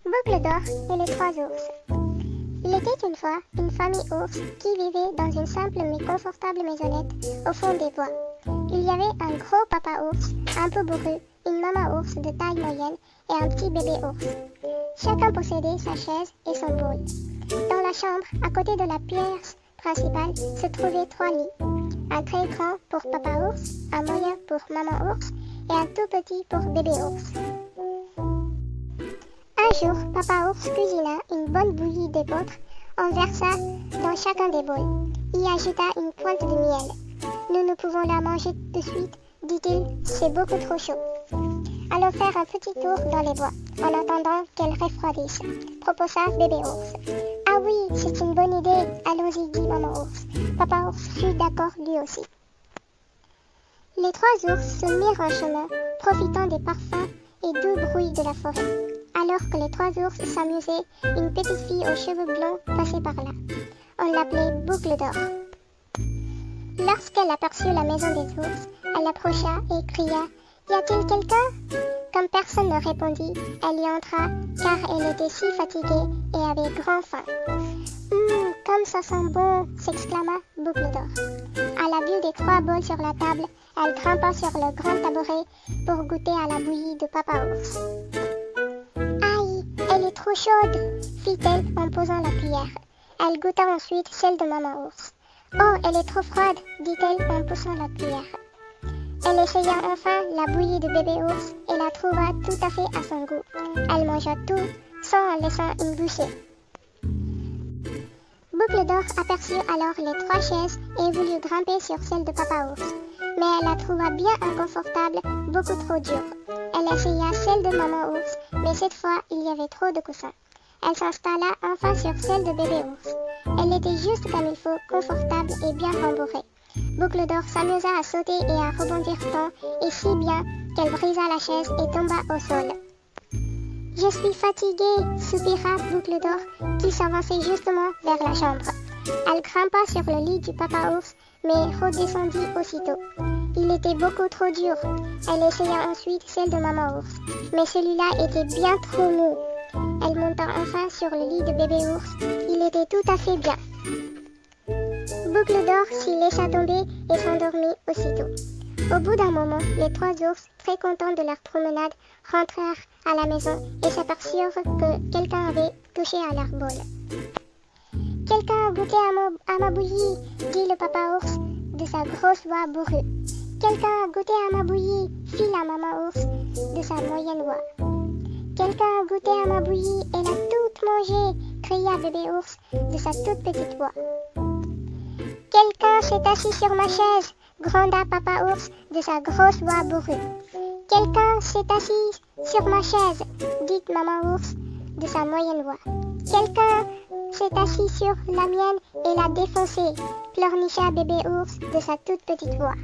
Boucle d'or et les trois ours. Il était une fois une famille ours qui vivait dans une simple mais confortable maisonnette au fond des bois. Il y avait un gros papa ours, un peu bourru, une maman ours de taille moyenne et un petit bébé ours. Chacun possédait sa chaise et son bol. Dans la chambre, à côté de la pièce principale, se trouvaient trois lits. Un très grand pour papa ours, un moyen pour maman ours et un tout petit pour bébé ours. Un jour, papa ours cuisina une bonne bouillie d'épeautre, en versa dans chacun des bols, y ajouta une pointe de miel. Nous ne pouvons la manger de suite, dit-il, c'est beaucoup trop chaud. Allons faire un petit tour dans les bois, en attendant qu'elle refroidisse, proposa bébé ours. Ah oui, c'est une bonne idée, allons-y, dit maman ours. Papa ours fut d'accord lui aussi. Les trois ours se mirent en chemin, profitant des parfums et doux bruits de la forêt. Alors que les trois ours s'amusaient, une petite fille aux cheveux blonds passait par là. On l'appelait Boucle d'or. Lorsqu'elle aperçut la maison des ours, elle approcha et cria « Y a-t-il quelqu'un ?» Comme personne ne répondit, elle y entra car elle était si fatiguée et avait grand faim. « Comme ça sent bon !» s'exclama Boucle d'or. À la vue des trois bols sur la table, elle grimpa sur le grand tabouret pour goûter à la bouillie de papa ours. Elle est trop chaude, fit-elle en posant la cuillère. Elle goûta ensuite celle de maman ours. Oh, elle est trop froide, dit-elle en poussant la cuillère. Elle essaya enfin la bouillie de bébé ours et la trouva tout à fait à son goût. Elle mangea tout, sans en laissant une bouchée. Boucle d'or aperçut alors les trois chaises et voulut grimper sur celle de papa ours. Mais elle la trouva bien inconfortable, beaucoup trop dure. Elle essaya celle de maman ours, mais cette fois, il y avait trop de coussins. Elle s'installa enfin sur celle de bébé ours. Elle était juste comme il faut, confortable et bien rembourrée. Boucle d'or s'amusa à sauter et à rebondir tant et si bien qu'elle brisa la chaise et tomba au sol. « Je suis fatiguée !» soupira Boucle d'or qui s'avançait justement vers la chambre. Elle grimpa sur le lit du papa ours, mais redescendit aussitôt. Il était beaucoup trop dur. Elle essaya ensuite celle de maman ours, mais celui-là était bien trop mou. Elle monta enfin sur le lit de bébé ours. Il était tout à fait bien. Boucle d'or s'y laissa tomber et s'endormit aussitôt. Au bout d'un moment, les trois ours, très contents de leur promenade, rentrèrent à la maison et s'aperçurent que quelqu'un avait touché à leur bol. « Quelqu'un a goûté à ma bouillie !» dit le papa ours de sa grosse voix bourrue. « Quelqu'un a goûté à ma bouillie !» fit la maman ours de sa moyenne voix. « Quelqu'un a goûté à ma bouillie et l'a toute mangée !» cria bébé ours de sa toute petite voix. « Quelqu'un s'est assis sur ma chaise !» gronda papa ours de sa grosse voix bourrue. « Quelqu'un s'est assis sur ma chaise !» dit maman ours de sa moyenne voix. « Quelqu'un s'est assis sur la mienne et l'a défoncée !» pleurnicha bébé ours de sa toute petite voix.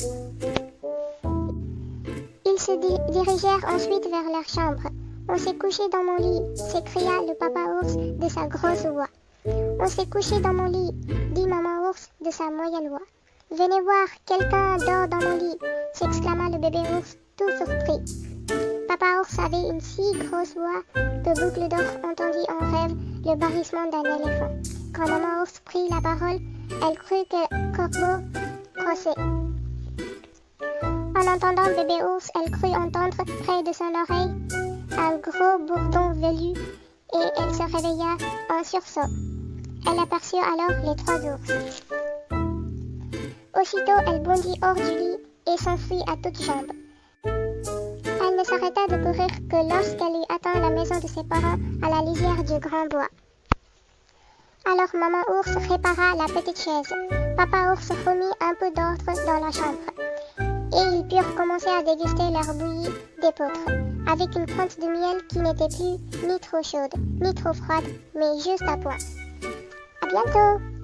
Ils se dirigèrent ensuite vers leur chambre. « On s'est couché dans mon lit !» s'écria le papa ours de sa grosse voix. « On s'est couché dans mon lit !» dit maman ours de sa moyenne voix. « Venez voir, quelqu'un dort dans mon lit !» s'exclama le bébé ours tout surpris. Papa ours avait une si grosse voix que Boucle d'or entendit en rêve le barrissement d'un éléphant. Quand maman ours prit la parole, elle crut que Corbeau crossait. En entendant bébé ours, elle crut entendre près de son oreille un gros bourdon velu et elle se réveilla en sursaut. Elle aperçut alors les trois ours. Aussitôt, elle bondit hors du lit et s'enfuit à toutes jambes. Elle ne s'arrêta de courir que lorsqu'elle eut atteint la maison de ses parents à la lisière du grand bois. Alors maman ours répara la petite chaise. Papa ours remit un peu d'ordre dans la chambre. Et ils purent commencer à déguster leur bouillie d'épeautre, avec une pointe de miel qui n'était plus ni trop chaude, ni trop froide, mais juste à point. À bientôt!